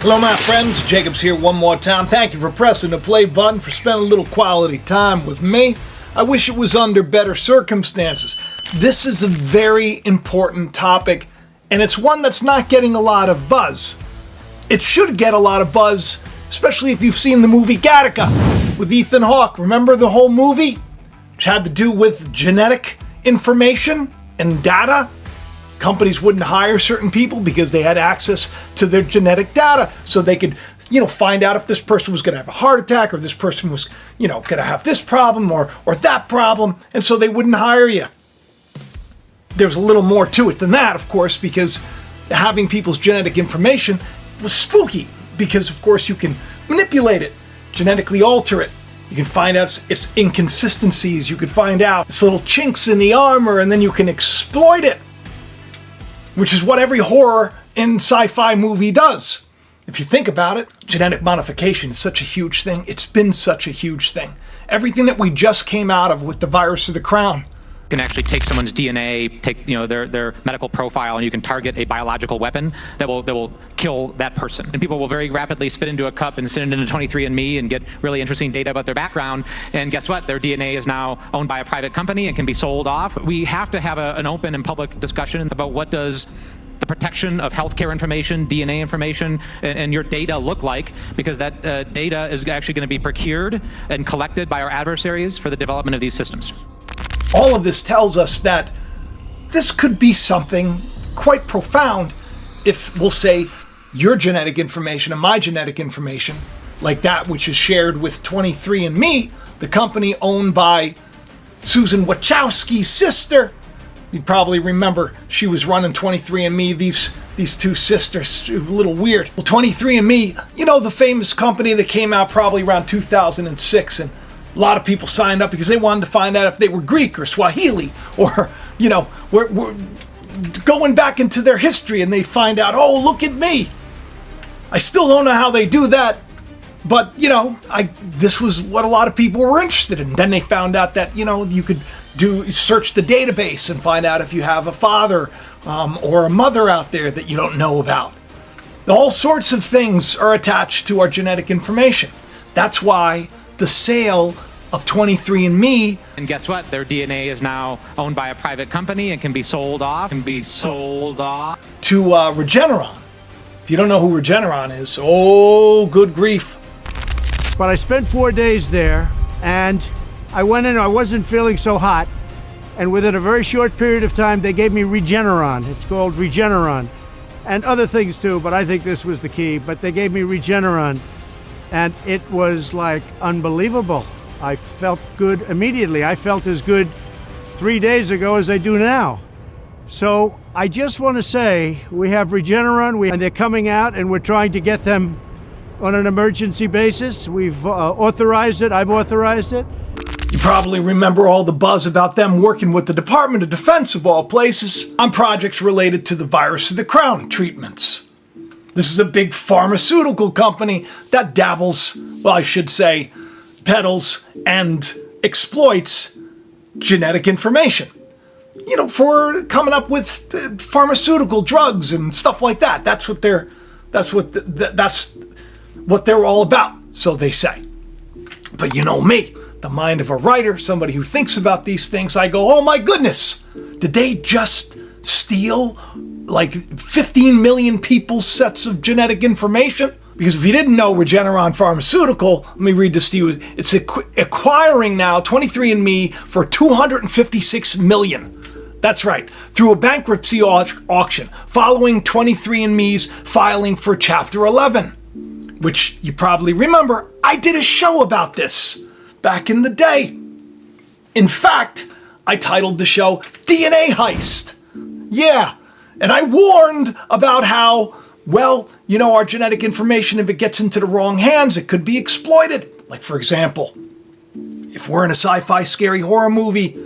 Hello my friends, Jacob's here one more time. Thank you for pressing the play button, for spending a little quality time with me. I wish it was under better circumstances. This is a very important topic, and it's one that's not getting a lot of buzz. It should get a lot of buzz, especially if you've seen the movie Gattaca with Ethan Hawke. Remember the whole movie? Which had to do with genetic information and data. Companies wouldn't hire certain people because they had access to their genetic data, so they could, find out if this person was going to have a heart attack, or this person was, going to have this problem or that problem, and so they wouldn't hire you. There's a little more to it than that, of course, because having people's genetic information was spooky, because of course you can manipulate it, genetically alter it. You can find out its inconsistencies, you can find out its little chinks in the armor, and then you can exploit it. Which is what every horror and sci-fi movie does. If you think about it, genetic modification is such a huge thing. It's been such a huge thing. Everything that we just came out of with the virus of the crown. You can actually take someone's DNA, take their medical profile, and you can target a biological weapon that will kill that person. And people will very rapidly spit into a cup and send it into 23andMe and get really interesting data about their background. And guess what? Their DNA is now owned by a private company and can be sold off. We have to have an open and public discussion about what does the protection of healthcare information, DNA information, and your data look like, because that data is actually going to be procured and collected by our adversaries for the development of these systems. All of this tells us that this could be something quite profound if, we'll say, your genetic information and my genetic information, like that which is shared with 23andMe, the company owned by Susan Wachowski's sister. You probably remember she was running 23andMe, these two sisters, a little weird. Well, 23andMe, the famous company that came out probably around 2006, and a lot of people signed up because they wanted to find out if they were Greek or Swahili, or, we're going back into their history, and they find out, oh, look at me. I still don't know how they do that, but, this was what a lot of people were interested in. Then they found out that, you could search the database and find out if you have a father or a mother out there that you don't know about. All sorts of things are attached to our genetic information. That's why the sale of 23andMe. And guess what? Their DNA is now owned by a private company and can be sold off. To Regeneron. If you don't know who Regeneron is, oh, good grief. But I spent 4 days there, and I went in, I wasn't feeling so hot, and within a very short period of time, they gave me Regeneron. It's called Regeneron, and other things too, but I think this was the key. But they gave me Regeneron, and it was like unbelievable. I felt good immediately. I felt as good 3 days ago as I do now. So I just want to say we have Regeneron, and they're coming out, and we're trying to get them on an emergency basis. We've authorized it. I've authorized it. You probably remember all the buzz about them working with the Department of Defense, of all places, on projects related to the virus of the crown treatments. This is a big pharmaceutical company that dabbles, well, I should say, peddles and exploits genetic information. For coming up with pharmaceutical drugs and stuff like that. That's what they're all about, so they say. But you know me, the mind of a writer, somebody who thinks about these things, I go, oh my goodness, did they just steal like 15 million people's sets of genetic information? Because if you didn't know Regeneron Pharmaceutical, let me read this to you. It's acquiring now 23andMe for $256 million. That's right, through a bankruptcy auction, following 23andMe's filing for Chapter 11, which you probably remember, I did a show about this back in the day. In fact, I titled the show DNA Heist. Yeah, and I warned about how, our genetic information, if it gets into the wrong hands, it could be exploited. Like, for example, if we're in a sci-fi scary horror movie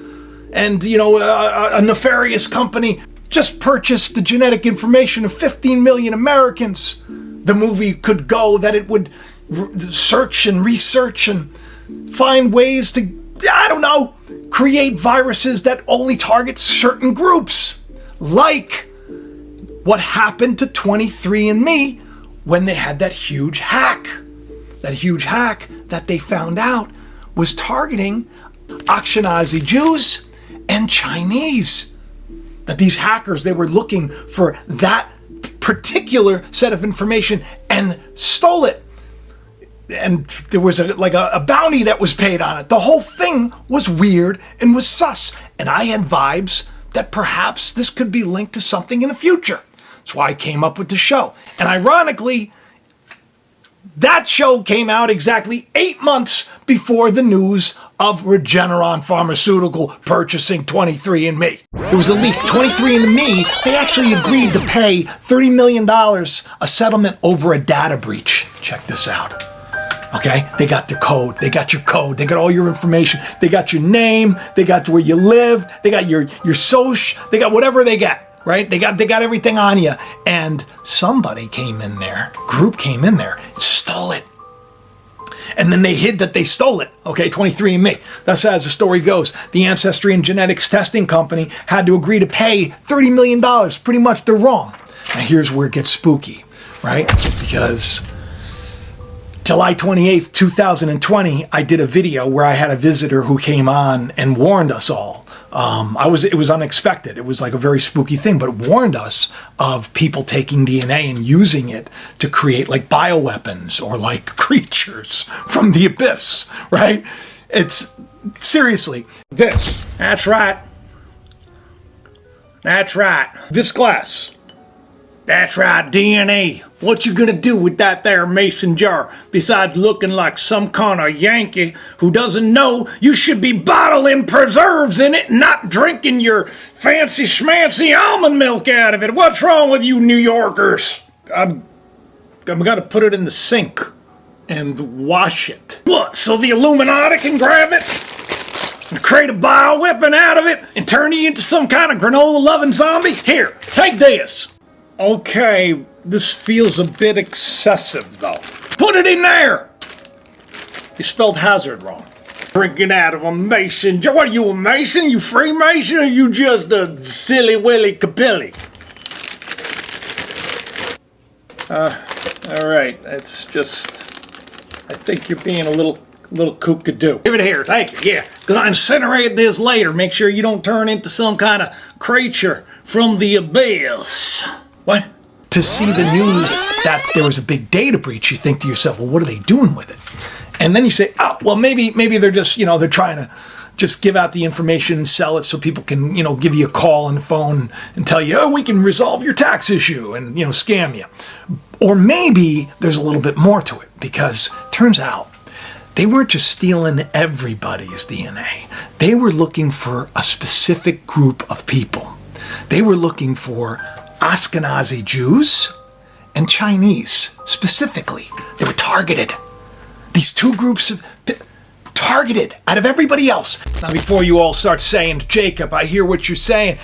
and, a nefarious company just purchased the genetic information of 15 million Americans, the movie could go that it would search and research and find ways to, create viruses that only target certain groups. Like what happened to 23andMe when they had that huge hack. That huge hack that they found out was targeting Ashkenazi Jews and Chinese. That these hackers, they were looking for that particular set of information and stole it. And there was a bounty that was paid on it. The whole thing was weird and was sus. And I had vibes that perhaps this could be linked to something in the future. That's why I came up with the show. And ironically, that show came out exactly 8 months before the news of Regeneron Pharmaceutical purchasing 23andMe. There was a leak. 23andMe, they actually agreed to pay $30 million, a settlement over a data breach. Check this out. Okay, they got the code, they got your code, they got all your information, they got your name, they got where you live, they got your social, they got whatever they got, right? They got everything on you. And somebody came in there, group came in there, and stole it. And then they hid that they stole it. Okay, 23andMe. That's as the story goes. The ancestry and genetics testing company had to agree to pay $30 million. Pretty much they're wrong. Now here's where it gets spooky, right? Because July 28th, 2020, I did a video where I had a visitor who came on and warned us all. It was unexpected. It was like a very spooky thing, but it warned us of people taking DNA and using it to create like bioweapons or like creatures from the abyss, right? It's seriously this. That's right. That's right. This glass. That's right, DNA. What you gonna do with that there mason jar besides looking like some kind of Yankee who doesn't know you should be bottling preserves in it and not drinking your fancy schmancy almond milk out of it? What's wrong with you New Yorkers? I'm gonna put it in the sink and wash it. What, so the Illuminati can grab it and create a bioweapon out of it and turn you into some kind of granola-loving zombie? Here, take this. Okay, this feels a bit excessive, though. Put it in there! You spelled hazard wrong. Drinking out of a mason jar. What are you, a mason? You Freemason? Or you just a silly willy capilli? Alright, it's just... I think you're being a little kookadoo. Give it here, thank you, yeah. Because I incinerate this later. Make sure you don't turn into some kind of creature from the abyss. What? To see the news that there was a big data breach, you think to yourself, well, what are they doing with it? And then you say, oh, well, maybe they're just, they're trying to just give out the information and sell it so people can, give you a call on the phone and tell you, oh, we can resolve your tax issue and, scam you. Or maybe there's a little bit more to it, because turns out they weren't just stealing everybody's DNA. They were looking for a specific group of people. They were looking for Ashkenazi Jews and Chinese, specifically. They were targeted. These two groups of targeted out of everybody else. Now, before you all start saying, Jacob, I hear what you're saying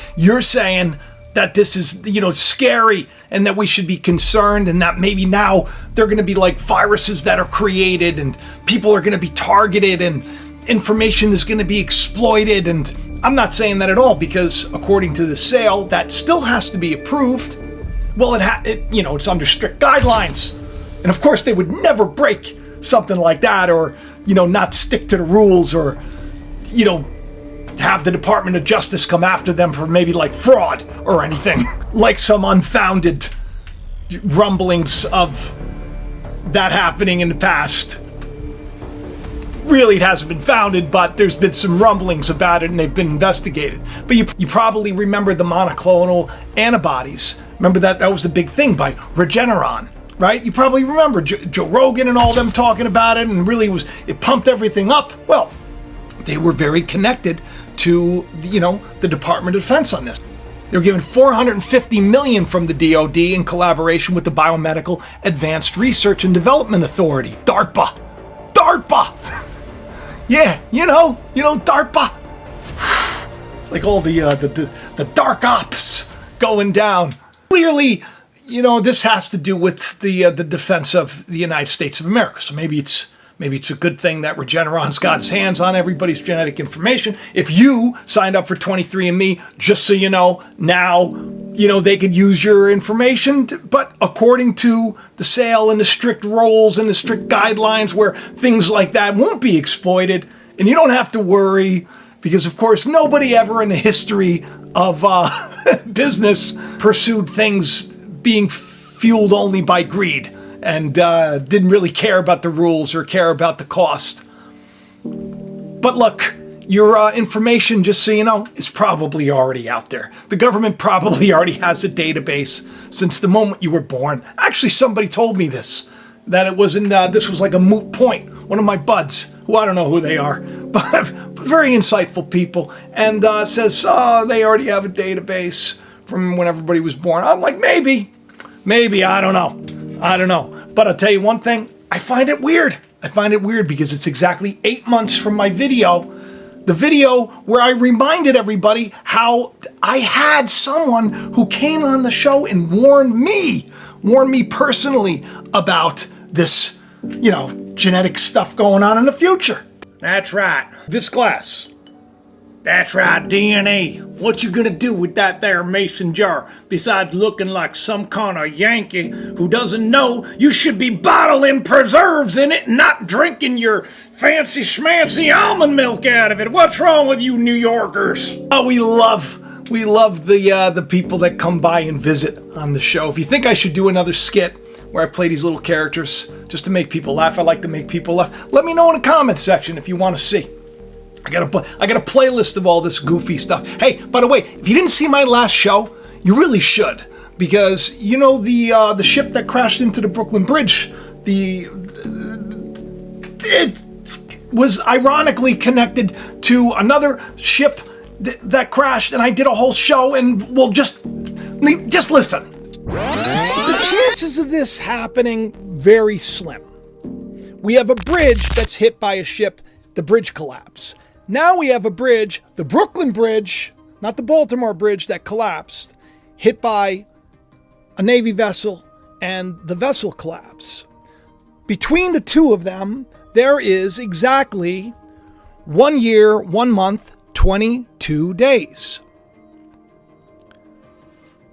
that this is, scary and that we should be concerned and that maybe now they're going to be like viruses that are created and people are going to be targeted and information is going to be exploited. And I'm not saying that at all, because according to the sale, that still has to be approved. Well, it's under strict guidelines. And of course, they would never break something like that or, not stick to the rules or, have the Department of Justice come after them for maybe like fraud or anything, like some unfounded rumblings of that happening in the past. Really, it hasn't been founded, but there's been some rumblings about it and they've been investigated. But you probably remember the monoclonal antibodies. Remember that was the big thing by Regeneron, right? You probably remember Joe Rogan and all them talking about it, and really it pumped everything up. Well, they were very connected to, the Department of Defense on this. They were given $450 million from the DoD in collaboration with the Biomedical Advanced Research and Development Authority, DARPA. Yeah, DARPA. It's like all the dark ops going down. Clearly, this has to do with the defense of the United States of America. So maybe it's a good thing that Regeneron's got its hands on everybody's genetic information. If you signed up for 23andMe, just so you know, now they could use your information, but according to the sale and the strict rules and the strict guidelines where things like that won't be exploited, and you don't have to worry, because of course nobody ever in the history of business pursued things being fueled only by greed and didn't really care about the rules or care about the cost. But look, your information, just so you know, is probably already out there. The government probably already has a database since the moment you were born. Actually, somebody told me this, that it was this was like a moot point. One of my buds, who I don't know who they are, but very insightful people, and says, they already have a database from when everybody was born. I'm like, maybe, I don't know. But I'll tell you one thing, I find it weird. Because it's exactly 8 months from my video. The video where I reminded everybody how I had someone who came on the show and warned me personally about this, genetic stuff going on in the future. That's right. This glass. That's right, DNA. What you gonna do with that there mason jar besides looking like some kind of Yankee who doesn't know you should be bottling preserves in it and not drinking your fancy schmancy almond milk out of it? What's wrong with you New Yorkers? Oh, we love the people that come by and visit on the show. If you think I should do another skit where I play these little characters just to make people laugh, I like to make people laugh. Let me know in the comments section if you want to see. I got a playlist of all this goofy stuff. Hey, by the way, if you didn't see my last show, you really should, because the ship that crashed into the Brooklyn Bridge, it was ironically connected to another ship that crashed, and I did a whole show, and well, just listen. The chances of this happening very slim. We have a bridge that's hit by a ship, the bridge collapsed. Now we have a bridge, the Brooklyn Bridge, not the Baltimore Bridge that collapsed, hit by a Navy vessel, and the vessel collapsed. Between the two of them, there is exactly 1 year, 1 month, 22 days.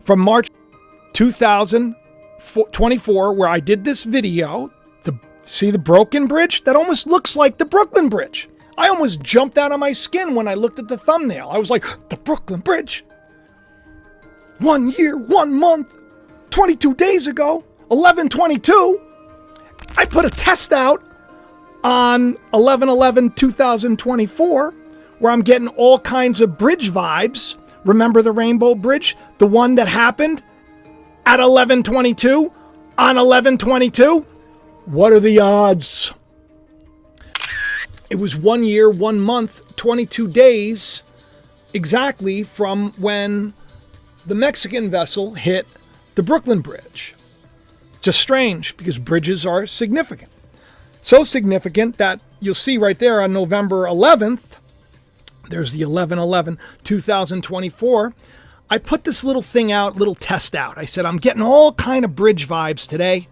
From March 2024, where I did this video, see the broken bridge? That almost looks like the Brooklyn Bridge. I almost jumped out of my skin when I looked at the thumbnail. I was like, the Brooklyn Bridge. 1 year, 1 month, 22 days ago, 11/22. I put a test out on 11/11/2024 where I'm getting all kinds of bridge vibes. Remember the Rainbow Bridge? The one that happened at 11/22 on 11/22? What are the odds? It was 1 year, 1 month, 22 days exactly from when the Mexican vessel hit the Brooklyn Bridge. Just strange, because bridges are significant. So significant that you'll see right there on November 11th, there's the 11/11/2024, I put this little thing out, little test out. I said, I'm getting all kind of bridge vibes today.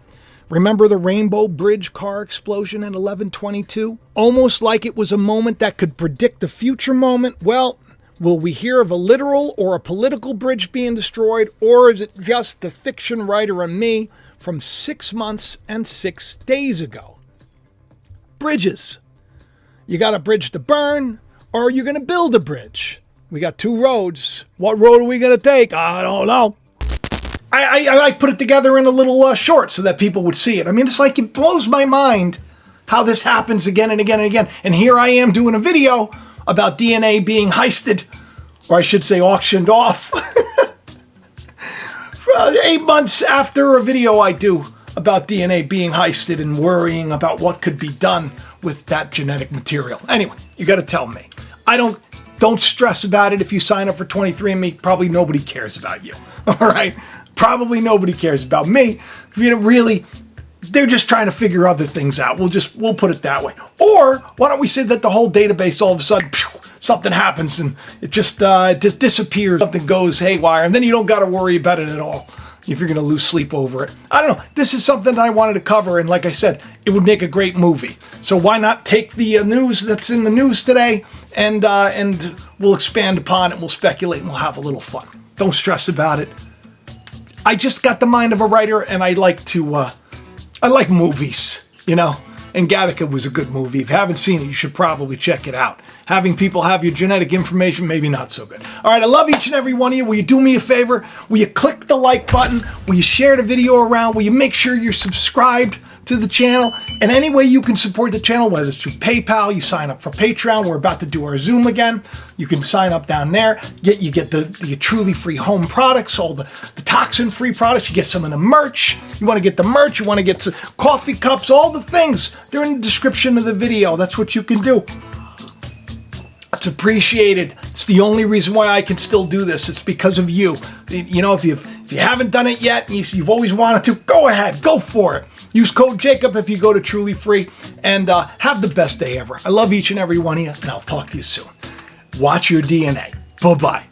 Remember the Rainbow Bridge car explosion in 11/22? Almost like it was a moment that could predict the future moment. Well, will we hear of a literal or a political bridge being destroyed, or is it just the fiction writer and me from 6 months and 6 days ago? Bridges. You got a bridge to burn, or are you going to build a bridge? We got 2 roads. What road are we going to take? I don't know. I put it together in a little short so that people would see it. I mean, it's like it blows my mind how this happens again and again and again. And here I am doing a video about DNA being heisted, or I should say auctioned off. 8 months after a video I do about DNA being heisted and worrying about what could be done with that genetic material. Anyway, you got to tell me. Don't stress about it if you sign up for 23andMe. Probably nobody cares about you. All right? Probably nobody cares about me. Really, they're just trying to figure other things out. We'll put it that way. Or why don't we say that the whole database all of a sudden, something happens and it just disappears. Something goes haywire, and then you don't got to worry about it at all if you're going to lose sleep over it. I don't know. This is something that I wanted to cover, and like I said, it would make a great movie. So why not take the news that's in the news today and we'll expand upon it, we'll speculate, and we'll have a little fun. Don't stress about it. I just got the mind of a writer, and I like movies, you know. And Gattaca was a good movie. If you haven't seen it, you should probably check it out. Having people have your genetic information, maybe not so good. All right, I love each and every one of you. Will you do me a favor? Will you click the like button? Will you share the video around? Will you make sure you're subscribed to the channel? And any way you can support the channel, whether it's through PayPal, you sign up for Patreon. We're about to do our Zoom again. You can sign up down there. You get the truly free home products, all the toxin-free products. You get some of the merch. You want to get the merch. You want to get some coffee cups, all the things. They're in the description of the video. That's what you can do. It's appreciated. It's the only reason why I can still do this. It's because of you. You know, if you haven't done it yet, and you've always wanted to, go ahead, go for it. Use code Jacob if you go to Truly Free, and have the best day ever. I love each and every one of you, and I'll talk to you soon. Watch your DNA. Bye-bye.